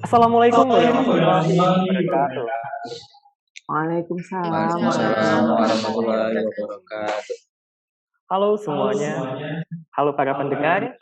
Assalamualaikum warahmatullahi wabarakatuh. Waalaikumsalam Waalaikumsalam warahmatullahi warahmatullahi wabarakatuh. wabarakatuh. Halo semuanya, halo para pendengar.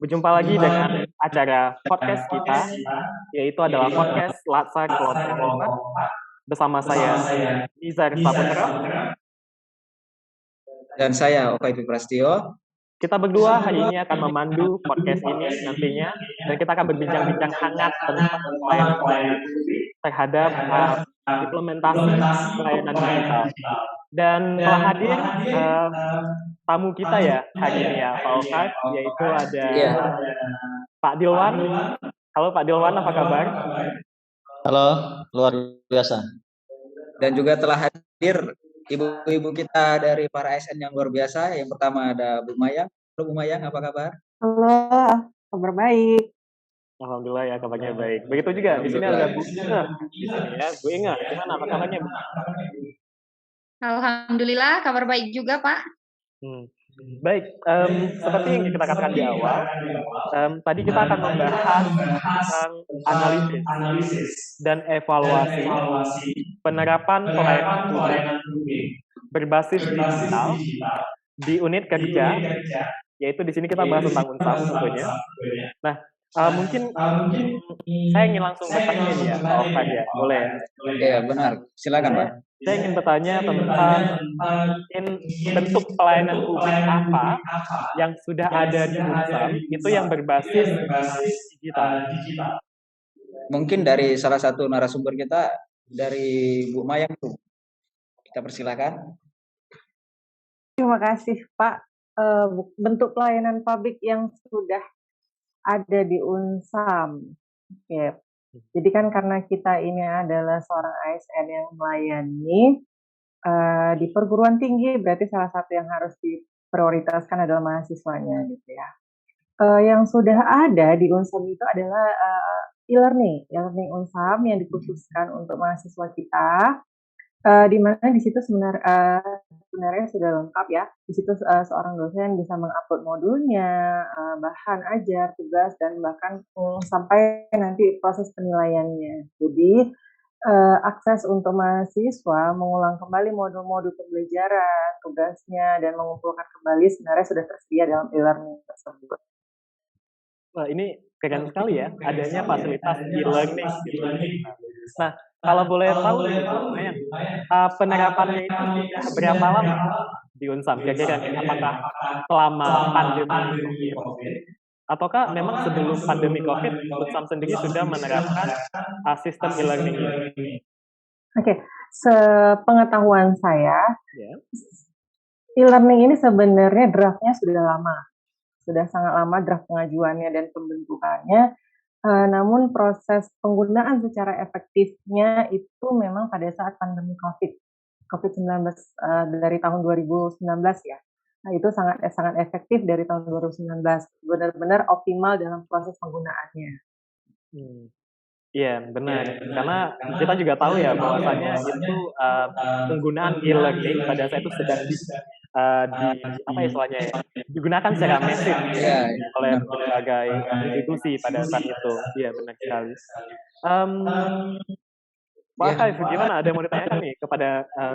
Berjumpa lagi dengan acara podcast kita, yaitu adalah podcast Latsar Kelompok 4 bersama saya Nizar Saputra. Dan saya Okai Prastio. Kita berdua hari ini akan memandu podcast ini nantinya, dan kita akan berbincang-bincang hangat tentang pelayanan publik terhadap implementasi pelayanan digital. Dan telah hadir tamu kita ya hari ini ya, Pak Okai, yaitu ada Pak Dilwan. Halo Pak Dilwan, apa kabar? Halo, luar biasa. Dan juga telah hadir ibu-ibu kita dari para ASN yang luar biasa. Yang pertama ada Bu Mayang. Halo Bu Mayang, apa kabar? Halo, kabar baik. Alhamdulillah ya, kabarnya baik. Begitu juga di sini ada Bu Inge. Di sini ya, Bu Inge, gimana apa kabarnya Bu? Alhamdulillah, kabar baik juga Pak. Baik, seperti yang kita katakan di awal, tadi kita akan membahas tentang analisis dan evaluasi penerapan pelayanan publik berbasis digital di unit kerja, yaitu di sini kita bahas tentang Unsam tentunya. Nah, mungkin saya ingin langsung bertanya nih ya, Pak Okan ya, boleh? Iya benar, silakan Pak. Saya ingin bertanya tentang bentuk pelayanan publik apa yang sudah ada di Unsam itu yang berbasis digital. Mungkin dari salah satu narasumber kita, dari Bu Mayang tuh, kita persilakan. Terima kasih Pak. Bentuk pelayanan publik yang sudah ada di Unsam. Oke. Jadi kan karena kita ini adalah seorang ASN yang melayani di perguruan tinggi, berarti salah satu yang harus diprioritaskan adalah mahasiswanya gitu ya. Yang sudah ada di Unsam itu adalah e-learning Unsam yang dikhususkan untuk mahasiswa kita, di mana di situ sebenarnya sudah lengkap ya. Di situ seorang dosen bisa mengupload modulnya, bahan ajar, tugas, dan bahkan sampai nanti proses penilaiannya. Jadi akses untuk mahasiswa mengulang kembali modul-modul pembelajaran, tugasnya, dan mengumpulkan kembali sebenarnya sudah tersedia dalam e-learning tersebut. Wah, ini keren sekali ya, adanya fasilitas e-learning gitu. Nah, kalau boleh tahu, penerapannya itu berapa lama di Unsam? Kira-kira apakah selama pandemi COVID, ataukah memang sebelum pandemi COVID, Unsam sendiri sudah menerapkan sistem e-learning ini? Oke, sepengetahuan saya, e-learning ini sebenarnya draftnya sudah lama. Sudah sangat lama draft pengajuannya dan pembentukannya, namun proses penggunaan secara efektifnya itu memang pada saat pandemi COVID-19 dari tahun 2019 ya. Nah itu sangat efektif dari tahun 2019, benar-benar optimal dalam proses penggunaannya. Iya benar, karena kita juga tahu ya bahwasanya itu penggunaan e-learning pada saat itu sedang digunakan secara masif oleh berbagai institusi pada saat itu. Iya benar sekali. Pak Kai, gimana? Ada yang mau ditanyakan nih kepada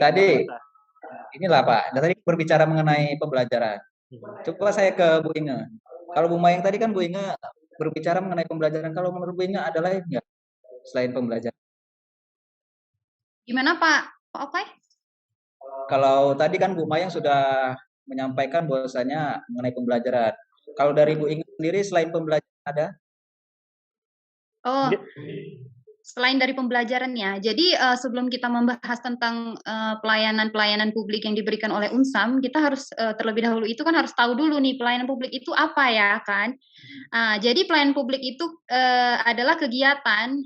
tadi inilah Pak, tadi berbicara mengenai pembelajaran. Coba saya ke Bu Inge. Kalau Bu Mayang tadi kan Bu Inge berbicara mengenai pembelajaran. Kalau menurut Bu Inge ada lain nggak selain pembelajaran? Gimana Pak Okai? Kalau tadi kan Bu Mayang sudah menyampaikan bahwasanya mengenai pembelajaran. Kalau dari Bu Inge sendiri selain pembelajaran ada? Oh, selain dari pembelajarannya. Jadi sebelum kita membahas tentang pelayanan publik yang diberikan oleh Unsam, kita harus terlebih dahulu itu kan harus tahu dulu nih pelayanan publik itu apa ya kan. Jadi pelayanan publik itu adalah kegiatan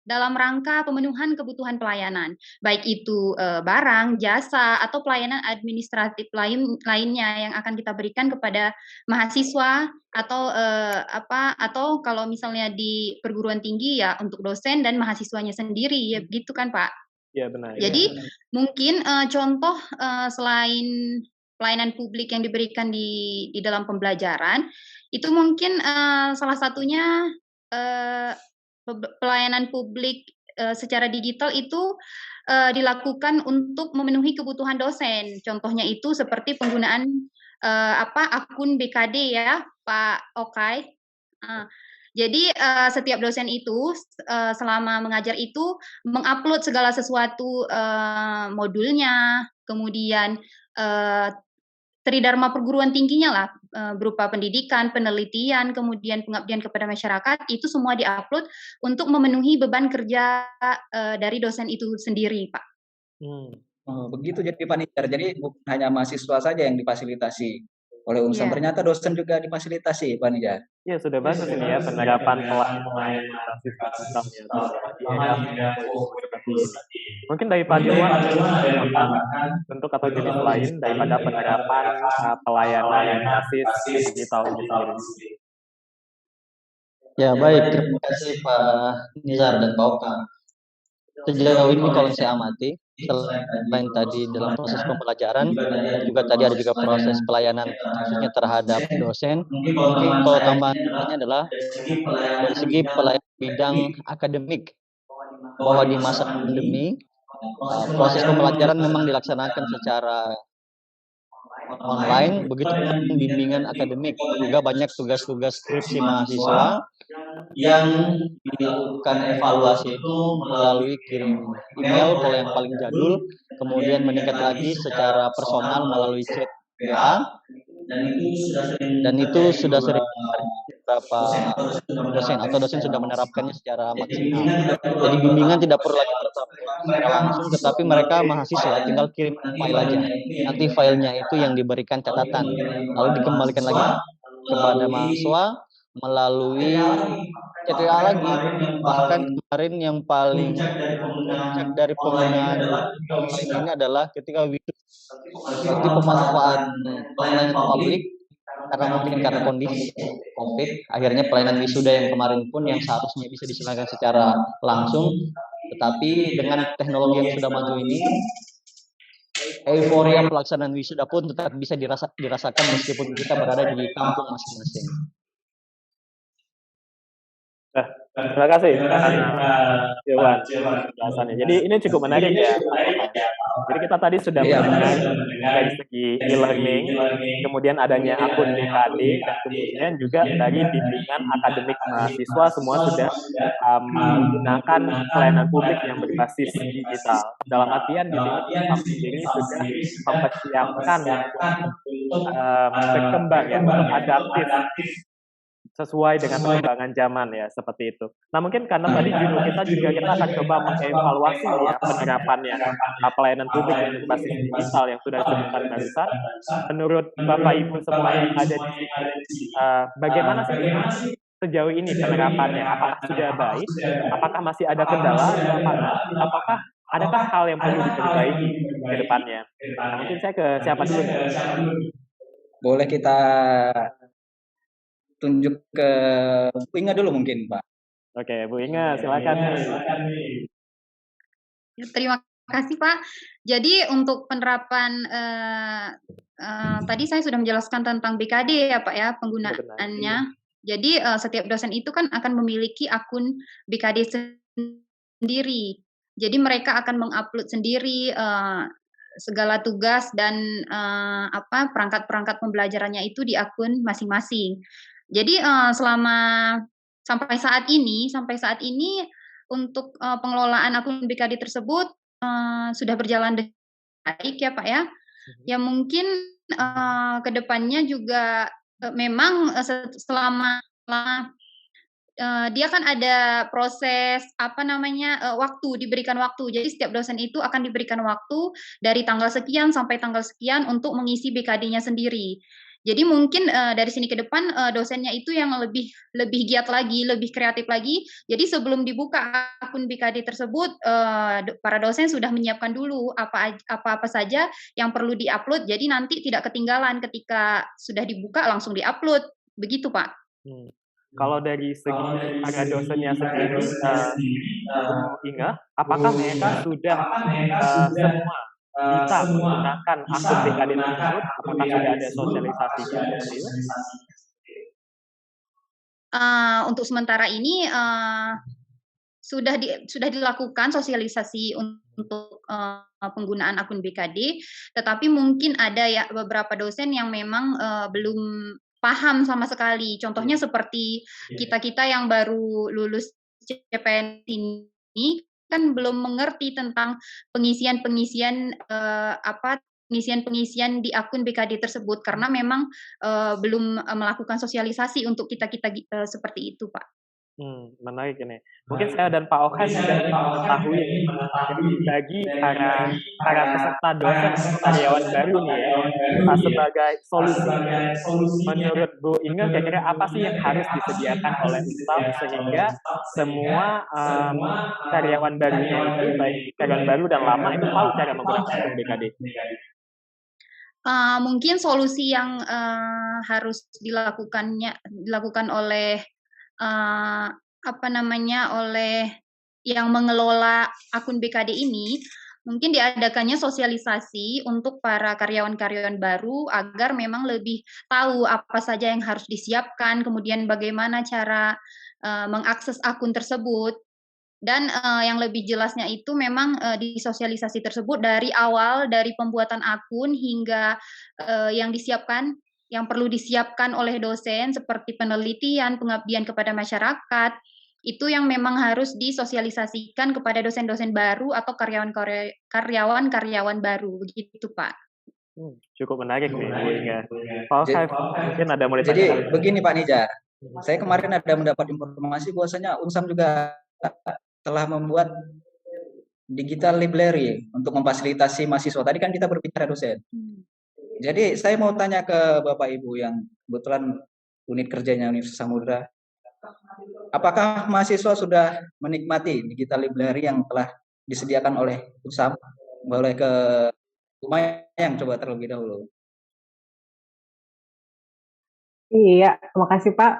dalam rangka pemenuhan kebutuhan pelayanan, baik itu barang, jasa, atau pelayanan administratif lainnya yang akan kita berikan kepada mahasiswa atau kalau misalnya di perguruan tinggi ya untuk dosen dan mahasiswanya sendiri ya begitu kan Pak? Iya benar. Jadi mungkin contoh selain pelayanan publik yang diberikan di dalam pembelajaran itu mungkin salah satunya pelayanan publik secara digital itu dilakukan untuk memenuhi kebutuhan dosen. Contohnya itu seperti penggunaan akun BKD ya, Pak Okay. Jadi setiap dosen itu selama mengajar itu mengupload segala sesuatu modulnya, kemudian tridharma perguruan tingginya lah, berupa pendidikan, penelitian, kemudian pengabdian kepada masyarakat, itu semua diupload untuk memenuhi beban kerja dari dosen itu sendiri, Pak. Oh, begitu jadi panitia. Jadi bukan hanya mahasiswa saja yang difasilitasi oleh Unsam, ternyata dosen juga difasilitasi, Pak Nijar. Iya, sudah bagus ini ya penerapan pelayanan mahasiswa Unsam ya. Mungkin dari Pak Dirwan bentuk atau jenis lain daripada penerapan pelayanan basis digital ini sendiri. Ya baik, terima kasih Pak Nizar dan Pak Oka. Sejauh ini kalau saya amati, selain tadi dalam proses pembelajaran, juga tadi ada juga proses pelayanan khususnya terhadap dosen. Mungkin kalau tambahannya adalah dari segi pelayanan bidang akademik, bahwa di masa pandemi proses pembelajaran memang dilaksanakan secara online, begitu pun bimbingan akademik, juga banyak tugas-tugas skripsi mahasiswa yang dilakukan evaluasi itu melalui kirim email kalau yang paling jadul, kemudian meningkat lagi secara personal melalui chat WA, dan itu sudah sering beberapa dosen atau dosen sudah menerapkannya secara maksimal. Jadi bimbingan tidak perlu lagi secara langsung, tetapi mereka mahasiswa tinggal kirim file aja. Nanti filenya itu yang diberikan catatan, lalu dikembalikan lagi kepada mahasiswa melalui chat WA lagi. Bahkan kemarin yang paling puncak dari penggunaan ini adalah ketika seperti pemanfaatan pelayanan publik, karena mungkin karena kondisi COVID, akhirnya pelayanan wisuda yang kemarin pun yang seharusnya bisa diselenggarakan secara langsung, tetapi dengan teknologi yang sudah maju ini, euforia pelaksanaan wisuda pun tetap bisa dirasakan meskipun kita berada di kampung masing-masing. Terima kasih Dewan penjelasannya. Jadi ini cukup menarik ya. Jadi kita tadi sudah mendengar dari segi e-learning, kemudian adanya akun BKD, dan kemudian juga dari bimbingan akademik mahasiswa semua sudah menggunakan pelayanan publik yang berbasis digital. Dalam artian di sini Unsam sendiri sudah mempersiapkan untuk berkembang ya, untuk adaptif sesuai dengan perkembangan zaman ya, seperti itu. Nah mungkin karena tadi judul kita akan coba mengevaluasi ya penerapannya pelayanan publik yang berbasis digital yang sudah disebutkan barusan. Menurut Bapak Ibu semua yang ada di sini, bagaimana sih sejauh ini penerapannya? Apakah sudah baik? Apakah masih ada kendala? Apakah adakah hal yang perlu diperbaiki ke depannya? Nah, mungkin saya ke siapa dulu? Boleh kita tunjuk ke Bu Inga dulu mungkin, Pak. Oke, Bu Inga, silakan. Terima kasih, Pak. Jadi untuk penerapan tadi saya sudah menjelaskan tentang BKD ya, Pak ya, penggunaannya. Jadi setiap dosen itu kan akan memiliki akun BKD sendiri. Jadi mereka akan mengupload sendiri segala tugas dan perangkat-perangkat pembelajarannya itu di akun masing-masing. Jadi sampai saat ini untuk pengelolaan akun BKD tersebut sudah berjalan dengan baik ya Pak ya. Ya mungkin kedepannya juga memang selama dia kan ada proses waktu, diberikan waktu. Jadi setiap dosen itu akan diberikan waktu dari tanggal sekian sampai tanggal sekian untuk mengisi BKD-nya sendiri. Jadi mungkin dari sini ke depan dosennya itu yang lebih giat lagi, lebih kreatif lagi. Jadi sebelum dibuka akun BKD tersebut, para dosen sudah menyiapkan dulu apa saja yang perlu diupload. Jadi nanti tidak ketinggalan ketika sudah dibuka langsung diupload. Begitu Pak. Kalau dari segi para dosennya sendiri, Inga, apakah mereka sudah semua bisa menggunakan akun BKD tersebut? Apakah sudah ada sosialisasi seperti itu? Untuk sementara ini sudah dilakukan sosialisasi untuk penggunaan akun BKD, tetapi mungkin ada ya beberapa dosen yang memang belum paham sama sekali. Contohnya seperti kita-kita yang baru lulus CPNS ini kan belum mengerti tentang pengisian-pengisian pengisian di akun BKD tersebut karena memang belum melakukan sosialisasi untuk kita-kita seperti itu, Pak. Menarik ini. Mungkin saya dan Pak Oka juga ingin mengetahui jadi bagi para peserta dosen atau karyawan baru nih ya, sebagai solusi. Menurut Bu Inge, kira-kira apa sih yang harus disediakan oleh Unsam sehingga semua karyawan barunya itu, baik karyawan baru dan lama, itu tahu cara menggunakan akun BKD? Mungkin solusi yang harus dilakukan oleh oleh yang mengelola akun BKD ini, mungkin diadakannya sosialisasi untuk para karyawan-karyawan baru agar memang lebih tahu apa saja yang harus disiapkan, kemudian bagaimana cara mengakses akun tersebut. Dan yang lebih jelasnya itu memang di sosialisasi tersebut dari awal, dari pembuatan akun hingga yang perlu disiapkan oleh dosen seperti penelitian, pengabdian kepada masyarakat, itu yang memang harus disosialisasikan kepada dosen-dosen baru atau karyawan-karyawan baru, begitu Pak. Cukup menarik nih Bu Inge. Mungkin ada mau Jadi ditanyakan. begini Pak Nijar, saya kemarin ada mendapat informasi bahwasanya Unsam juga telah membuat digital library untuk memfasilitasi mahasiswa. Tadi kan kita berbicara dosen. Jadi saya mau tanya ke Bapak Ibu yang kebetulan unit kerjanya Universitas Samudra, apakah mahasiswa sudah menikmati digital library yang telah disediakan oleh Unsam? Boleh ke Bu Mayang coba terlebih dahulu. Iya, terima kasih Pak.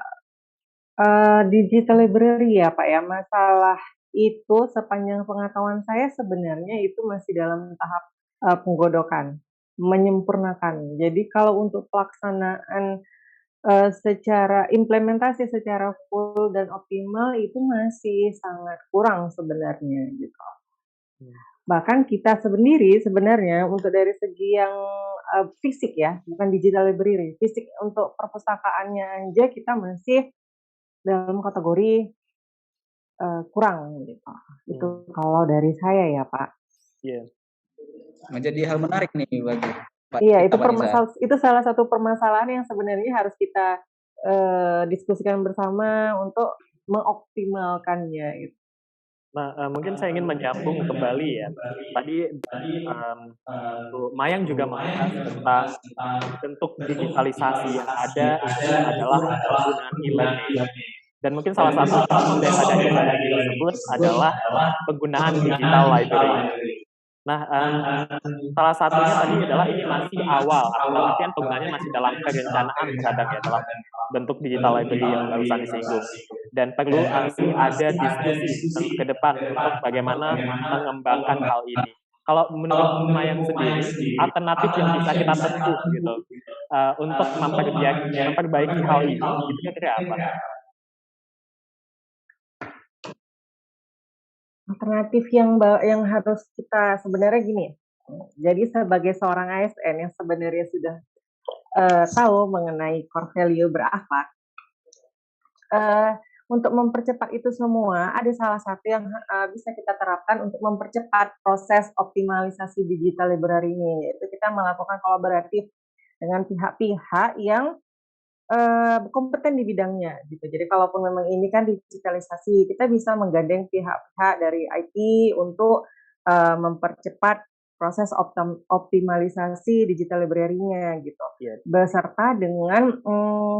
Digital library ya Pak ya, masalah itu sepanjang pengetahuan saya sebenarnya itu masih dalam tahap penggodokan, menyempurnakan. Jadi kalau untuk pelaksanaan secara implementasi secara full dan optimal itu masih sangat kurang sebenarnya gitu. Bahkan kita sendiri sebenarnya untuk dari segi yang fisik ya, bukan digital library, fisik untuk perpustakaannya aja kita masih dalam kategori kurang gitu. Itu kalau dari saya ya Pak. Iya. Menjadi hal menarik nih bagi Pak. Iya, itu salah satu permasalahan yang sebenarnya harus kita diskusikan bersama untuk mengoptimalkannya gitu. Nah, mungkin saya ingin menyambung kembali ya. Tadi Bu Mayang juga membahas tentang bentuk digitalisasi yang ada itu adalah penggunaan e-learning. Dan mungkin salah satu contoh dari e-learning tersebut adalah penggunaan digital library. Nah, salah satunya tadi adalah ini masih awal, atau artian penggunaannya masih dalam perencanaan terhadap ya, dalam bentuk digital library yang barusan disinggung. Dan perlu masih ada diskusi ke depan untuk bagaimana mengembangkan hal ini. Kalau menurut Bu Mayang sendiri, alternatif yang bisa kita tempuh gitu untuk memperbaiki hal ini, itu kira-kira apa? Alternatif yang harus kita sebenarnya gini. Jadi sebagai seorang ASN yang sebenarnya sudah tahu mengenai core value berakhlak, untuk mempercepat itu semua ada salah satu yang bisa kita terapkan untuk mempercepat proses optimalisasi digital library ini, yaitu kita melakukan kolaboratif dengan pihak-pihak yang kompeten di bidangnya gitu. Jadi kalaupun memang ini kan digitalisasi, kita bisa menggandeng pihak-pihak dari IT untuk mempercepat proses optimalisasi digital library-nya gitu. Beserta dengan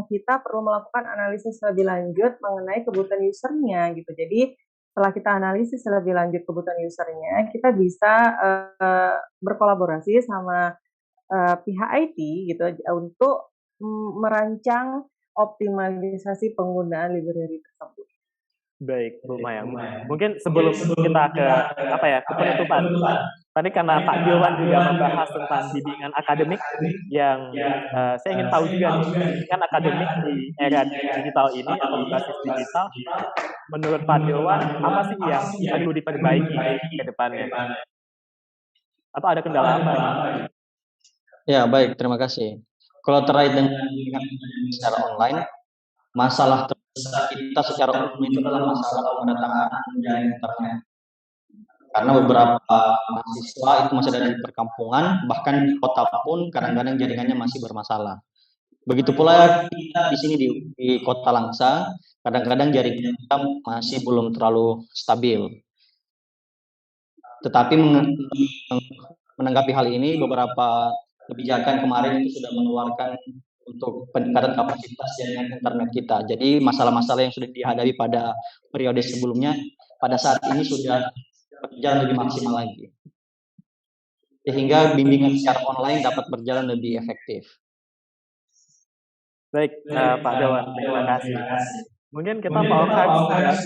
kita perlu melakukan analisis lebih lanjut mengenai kebutuhan usernya gitu. Jadi setelah kita analisis lebih lanjut kebutuhan usernya, kita bisa berkolaborasi sama pihak IT gitu untuk merancang optimalisasi penggunaan library tersebut. Baik, Bu Mayang. Mungkin sebelum kita ke penutupan, tadi karena Pak Dilwan juga membahas tentang bimbingan akademik yang saya ingin tahu juga nih, bimbingan akademik di era digital ini atau berbasis digital, menurut Pak Dilwan apa sih yang perlu diperbaiki ke depannya? Atau ada kendala apa? Ya, baik, terima kasih. Kalau terkait dengan bimbingan secara online, masalah terbesar kita secara umum itu adalah masalah pendataan jaringan internet. Karena beberapa mahasiswa itu masih ada di perkampungan, bahkan di kota pun kadang-kadang jaringannya masih bermasalah. Begitu pula kita di sini di Kota Langsa, kadang-kadang jaringan kita masih belum terlalu stabil. Tetapi menanggapi hal ini, beberapa kebijakan kemarin itu sudah mengeluarkan untuk peningkatan kapasitas jaringan internet kita. Jadi masalah-masalah yang sudah dihadapi pada periode sebelumnya, pada saat ini sudah berjalan lebih maksimal lagi. Sehingga bimbingan secara online dapat berjalan lebih efektif. Baik, Pak Dewan, terima kasih. Mungkin kita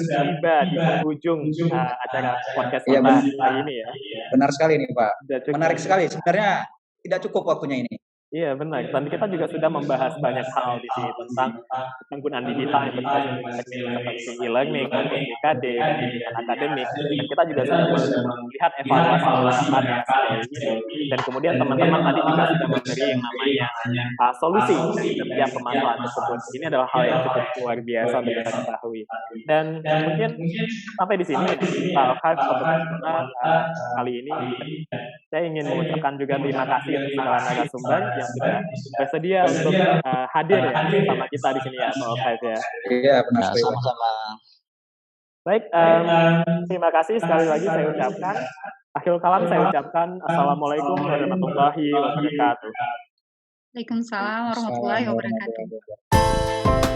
sudah tiba di penghujung acara podcast kita kali ini ya. Benar sekali nih Pak. Menarik sekali. Sebenarnya tidak cukup waktunya ini. Iya benar. Dan kita juga sudah membahas banyak hal di sini tentang penggunaan digital yang berbasis seperti e-learning, PKD, dan akademik. Dan kita juga sudah melihat evaluasi penerapan yang sejauh ini. Dan kemudian teman-teman tadi juga sudah memberi yang namanya solusi dari setiap permasalahan tersebut. Ini adalah hal yang cukup luar biasa untuk kita ketahui. Dan mungkin sampai di sini Pak Archive kali ini saya ingin mengucapkan juga terima kasih untuk segala narasumber yang sudah bersedia untuk hadir ya bersama kita di sini ya Pak Archive ya. Iya benar sekali. Sama-sama. Baik, terima kasih sekali lagi saya ucapkan. Akhirul kalam saya ucapkan Assalamualaikum warahmatullahi wabarakatuh. Waalaikumsalam warahmatullahi wabarakatuh.